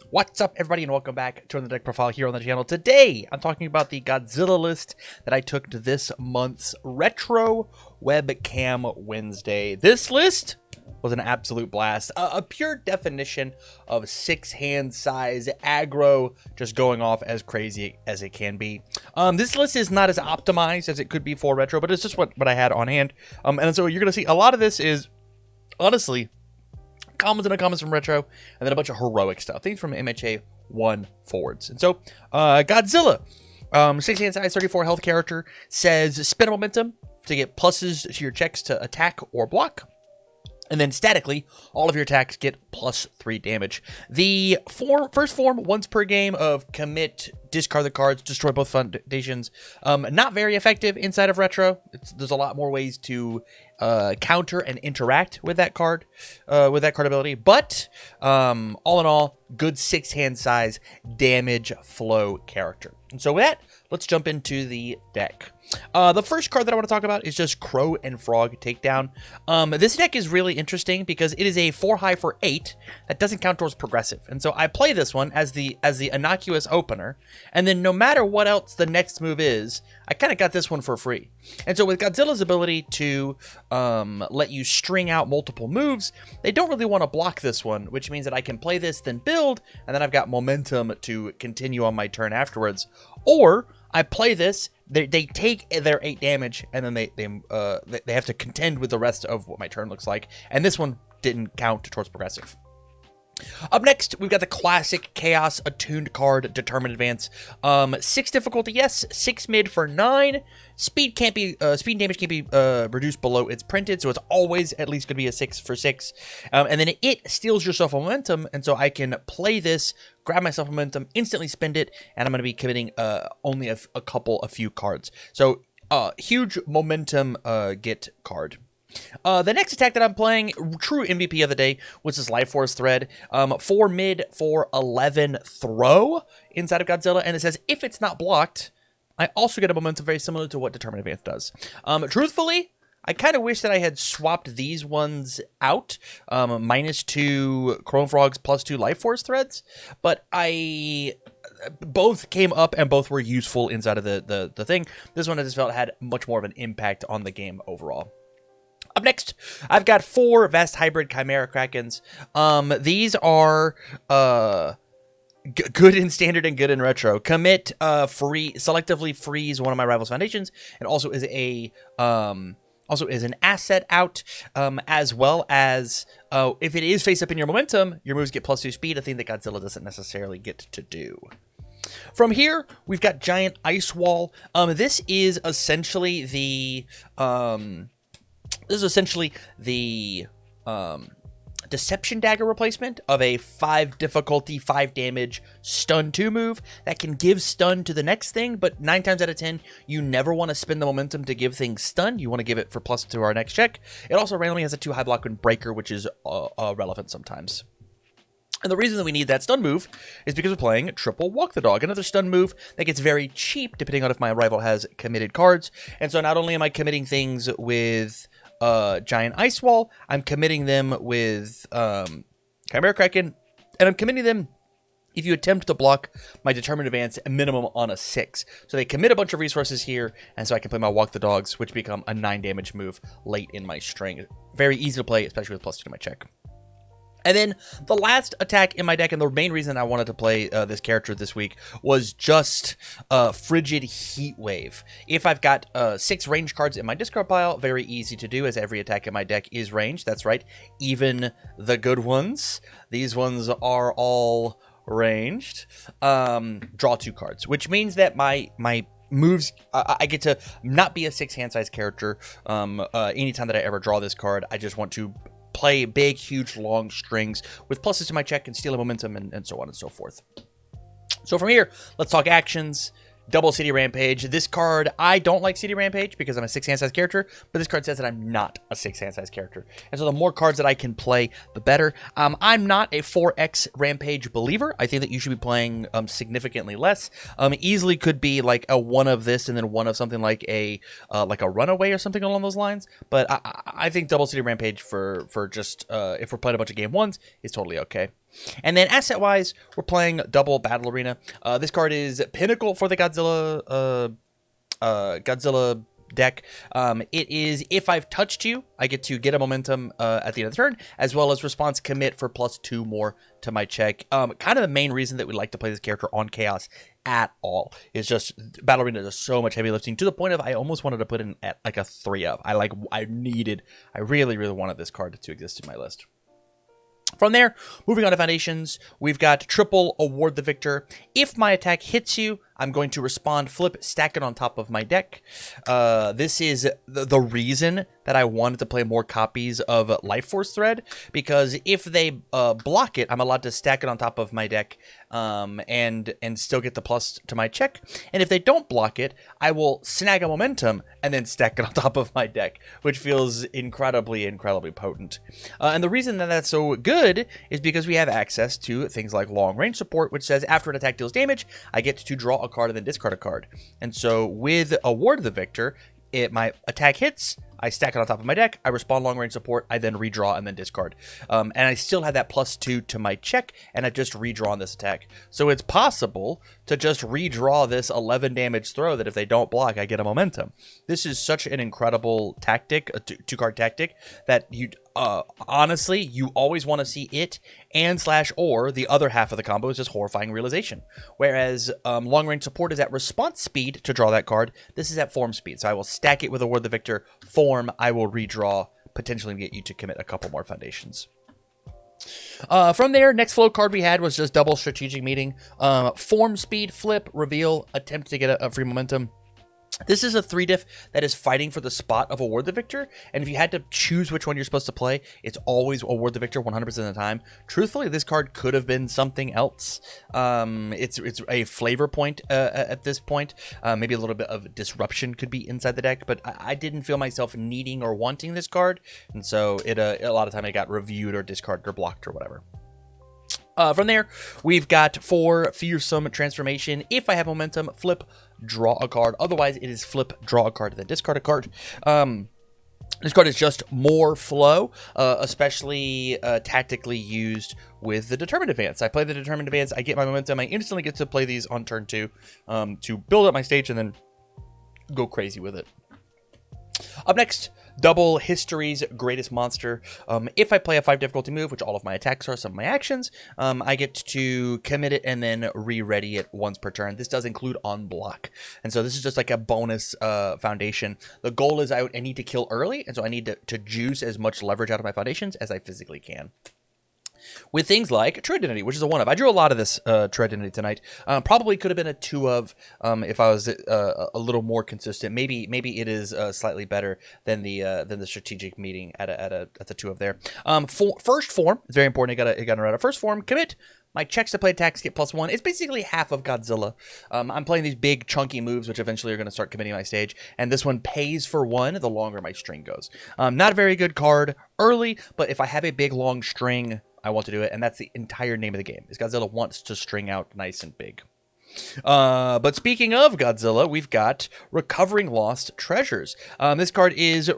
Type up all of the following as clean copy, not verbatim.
What's up, everybody, and welcome back to the deck profile here on the channel. Today, I'm talking about the Godzilla list that I took to this month's Retro Webcam Wednesday. This list was an absolute blast. A pure definition of six-hand size aggro, just going off as crazy as it can be. This list is not as optimized as it could be for Retro, but it's just what I had on hand. And so you're going to see a lot of this is, honestly, commons and uncommons from Retro, and then a bunch of heroic stuff, things from MHA 1 forwards. And so, Godzilla, 6-hand size, 34 health character, says spin a momentum to get pluses to your checks to attack or block. And then statically, all of your attacks get +3 damage. The first form, once per game, of commit, discard the cards, destroy both foundations. Not very effective inside of Retro. There's a lot more ways to counter and interact with that card ability. But all in all, good 6-hand size damage flow character. And so with that, let's jump into the deck. The first card that I want to talk about is just Crow and Frog Takedown. This deck is really interesting because it is a 4 high for 8 that doesn't count towards progressive. And so I play this one as the innocuous opener, and then no matter what else the next move is, I kind of got this one for free. And so with Godzilla's ability to let you string out multiple moves, they don't really want to block this one, which means that I can play this, then build, and then I've got momentum to continue on my turn afterwards. Or I play this, they take their 8 damage, and then they have to contend with the rest of what my turn looks like. And this one didn't count towards progressive. Up next, we've got the classic Chaos Attuned card, Determined Advance. 6 difficulty, yes. 6 mid for 9. Speed and damage can't be reduced below its printed, so it's always at least going to be a 6 for 6. And then it steals yourself momentum, and so I can play this, grab myself momentum, instantly spend it, and I'm going to be committing only a few cards. So, huge momentum get card. The next attack that I'm playing, true MVP of the day, was this Life Force Thread. 4 mid for 11 throw inside of Godzilla, and it says if it's not blocked, I also get a momentum very similar to what Determined Advance does. Truthfully, I kind of wish that I had swapped these ones out, -2 Chrome Frogs, +2 Life Force Threads, but both came up and both were useful inside of the thing. This one I just felt had much more of an impact on the game overall. Up next, I've got 4 Vast Hybrid Chimera Krakens. These are good in Standard and good in Retro. Commit, selectively freeze one of my rival's foundations, and also is an asset out, as well as if it is face up in your momentum, your moves get +2 speed, a thing that Godzilla doesn't necessarily get to do. From here, we've got Giant Ice Wall. This is essentially the Deception Dagger replacement of a 5 difficulty, 5 damage stun 2 move that can give stun to the next thing, but 9 times out of 10, you never want to spend the momentum to give things stun. You want to give it for +2 to our next check. It also randomly has a 2 high block and breaker, which is relevant sometimes. And the reason that we need that stun move is because we're playing Triple Walk the Dog, another stun move that gets very cheap depending on if my rival has committed cards. And so not only am I committing things with Giant Ice Wall, I'm committing them with Chimera Kraken, and I'm committing them if you attempt to block my Determined Advance a minimum on a 6. So they commit a bunch of resources here, and so I can play my Walk the Dogs, which become a 9 damage move late in my string. Very easy to play, especially with +2 to my check. And then the last attack in my deck, and the main reason I wanted to play this character this week, was just Frigid Heat Wave. If I've got 6 range cards in my discard pile, very easy to do, as every attack in my deck is ranged. That's right, even the good ones. These ones are all ranged. Draw 2 cards, which means that my moves, I get to not be a 6-hand size character anytime that I ever draw this card. I just want to play big, huge, long strings with pluses to my check and steal a momentum and so on and so forth. So from here, let's talk actions. Double City Rampage. This card, I don't like City Rampage because I'm a 6-hand size character, but this card says that I'm not a 6-hand size character. And so the more cards that I can play, the better. I'm not a 4x Rampage believer. I think that you should be playing significantly less. Easily could be like a 1 of this and then 1 of something like a Runaway or something along those lines. But I think Double City Rampage for just if we're playing a bunch of game 1s is totally okay. And then asset-wise, we're playing Double Battle Arena. This card is Pinnacle for the Godzilla deck. It is, if I've touched you, I get to get a momentum at the end of the turn, as well as response commit for +2 more to my check. Kind of the main reason that we like to play this character on Chaos at all is just Battle Arena does so much heavy lifting to the point of I almost wanted to put in at like a 3-up. I really wanted this card to exist in my list. From there, moving on to Foundations, we've got triple Award the Victor. If my attack hits you, I'm going to respond, flip, stack it on top of my deck. This is the reason that I wanted to play more copies of Life Force Thread, because if they block it, I'm allowed to stack it on top of my deck and still get the plus to my check. And if they don't block it, I will snag a momentum and then stack it on top of my deck, which feels incredibly potent. And the reason that that's so good is because we have access to things like long range support, which says after an attack deals damage, I get to draw a card and then discard a card. And so with Award the Victor, my attack hits, I stack it on top of my deck, I respond long range support, I then redraw and then discard. And I still have that +2 to my check, and I just redraw on this attack. So it's possible to just redraw this 11 damage throw that if they don't block, I get a momentum. This is such an incredible tactic, a two-card tactic, that you honestly, you always want to see it and /or the other half of the combo is just Horrifying Realization. Whereas long range support is at response speed to draw that card. This is at form speed. So I will stack it with Award the Victor. Form, I will redraw, potentially get you to commit a couple more Foundations. From there, next flow card we had was just double Strategic Meeting. Form speed, flip, reveal, attempt to get a free momentum. This is a 3-diff that is fighting for the spot of Award the Victor, and if you had to choose which one you're supposed to play, it's always Award the Victor 100% of the time. Truthfully, this card could have been something else. It's a flavor point at this point. Maybe a little bit of disruption could be inside the deck, but I didn't feel myself needing or wanting this card, and so a lot of time it got reviewed or discarded or blocked or whatever. From there, we've got 4 Fearsome Transformation. If I have momentum, flip, draw a card. Otherwise, it is flip, draw a card, then discard a card. This card is just more flow, especially tactically used with the Determined Advance. I play the Determined Advance, I get my momentum, I instantly get to play these on turn 2 to build up my stage and then go crazy with it. Up next, double History's Greatest Monster. If I play a 5 difficulty move, which all of my attacks are, some of my actions, I get to commit it and then re-ready it once per turn. This does include on block. And so this is just like a bonus foundation. The goal is I need to kill early, and so I need to juice as much leverage out of my foundations as I physically can. With things like True Identity, which is a 1-of. I drew a lot of this True Identity tonight. Probably could have been a 2-of if I was a little more consistent. Maybe it is slightly better than the Strategic Meeting at the 2-of there. First form is very important. I got to write a first form. Commit. My checks to play attacks get +1. It's basically half of Godzilla. I'm playing these big chunky moves, which eventually are going to start committing my stage. And this one pays for 1 the longer my string goes. Not a very good card early, but if I have a big long string, I want to do it, and that's the entire name of the game, is Godzilla wants to string out nice and big. But speaking of Godzilla, we've got Recovering Lost Treasures. This card is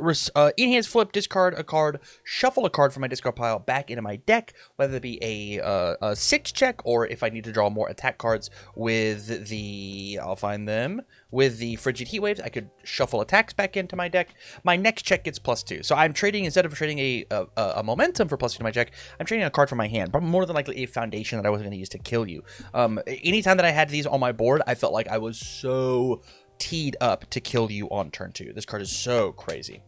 enhance flip, discard a card, shuffle a card from my discard pile back into my deck, whether it be a 6 check or if I need to draw more attack cards with the, I'll find them, with the Frigid Heat Waves, I could shuffle attacks back into my deck. My next check gets +2. So I'm trading, instead of trading a momentum for +2 to my check, I'm trading a card from my hand, but more than likely a foundation that I wasn't going to use to kill you. Anytime that I had these on my board, I felt like I was so teed up to kill you on turn 2. This card is so crazy.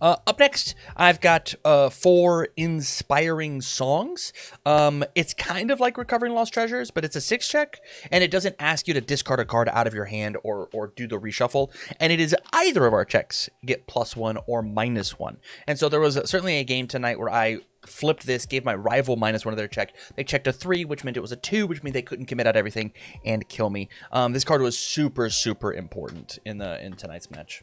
Up next, I've got 4 Inspiring Songs. It's kind of like Recovering Lost Treasures, but it's a 6 check, and it doesn't ask you to discard a card out of your hand or do the reshuffle, and it is either of our checks get +1 or -1. And so there was certainly a game tonight where I flipped this, gave my rival -1 of their check. They checked a 3, which meant it was a 2, which means they couldn't commit out everything and kill me. This card was super important in tonight's match.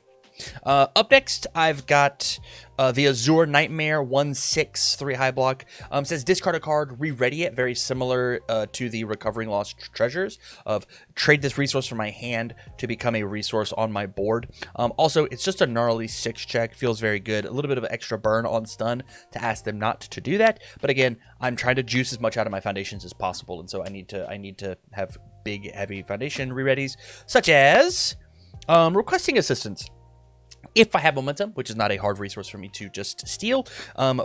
Up next, I've got the Azure Nightmare 1/6 3 high block. Says discard a card, re-ready it. Very similar to the Recovering Lost Treasures of trade this resource from my hand to become a resource on my board. Also, it's just a gnarly 6 check. Feels very good. A little bit of extra burn on stun to ask them not to do that. But again, I'm trying to juice as much out of my foundations as possible, and so I need to have big, heavy foundation re-readies, such as requesting assistance. If I have momentum, which is not a hard resource for me to just steal,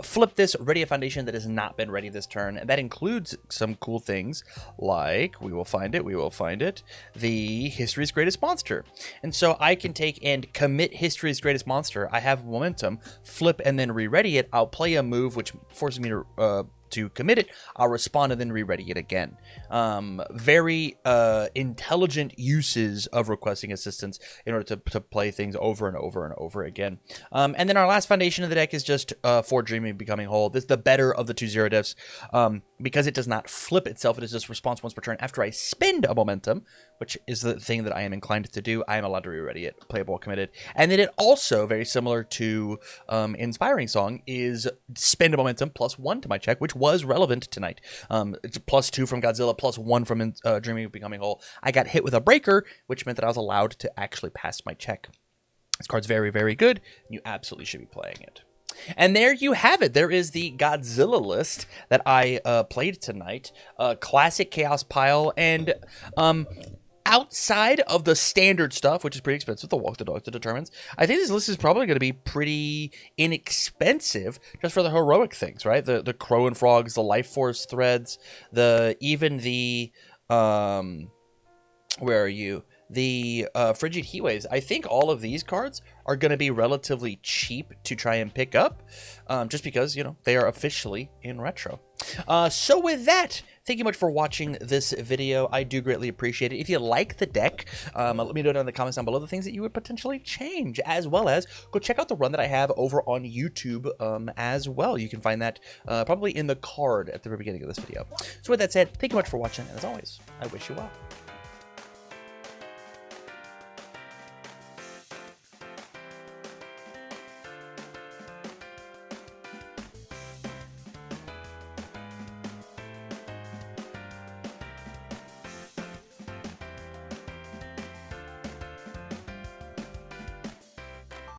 flip this, ready a foundation that has not been ready this turn. And that includes some cool things like, we will find it, the History's Greatest Monster. And so I can take and commit History's Greatest Monster. I have momentum, flip and then re-ready it. I'll play a move which forces me to commit it. I'll respond and then re-ready it again. Very intelligent uses of requesting assistance in order to play things over and over and over again. And then our last foundation of the deck is just for Dreaming Becoming Whole. This is the better of the 2 0 diffs because it does not flip itself. It is just response once per turn. After I spend a momentum, which is the thing that I am inclined to do, I am allowed to re-ready it, playable, committed. And then it also, very similar to Inspiring Song, is spend a momentum +1 to my check, which was relevant tonight. It's +2 from Godzilla, +1 from Dreaming of Becoming Whole. I got hit with a breaker, which meant that I was allowed to actually pass my check. This card's very, very good. You absolutely should be playing it. And there you have it. There is the Godzilla list that I played tonight. Classic Chaos Pile, and outside of the standard stuff, which is pretty expensive, the Walk the Dog that determines, I think this list is probably going to be pretty inexpensive just for the heroic things, right? The Crow and Frogs, the Life Force threads, even the where are you? The Frigid Heatwaves. I think all of these cards are going to be relatively cheap to try and pick up, just because, you know, they are officially in retro. So with that, thank you much for watching this video. I do greatly appreciate it. If you like the deck, let me know down in the comments down below the things that you would potentially change, as well as go check out the run that I have over on YouTube as well. You can find that probably in the card at the very beginning of this video. So with that said, thank you much for watching, and as always, I wish you well.